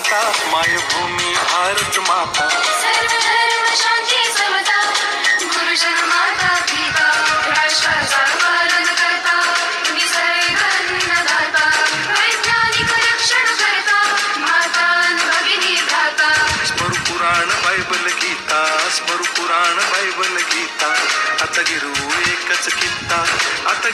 माता, मायभूमी भारत माता. सर्व धर्म शांती समता, गुरुजन माता पिता, राष्ट्राचा पालन करता, निसर्ग अन्नदाता, वैज्ञानिक रक्षण करता, माता भगिनी भ्राता. स्मरू पुराण बायबल गीता, स्मरू पुराण बायबल गीता. आता गिरू एकच कित्ता, आता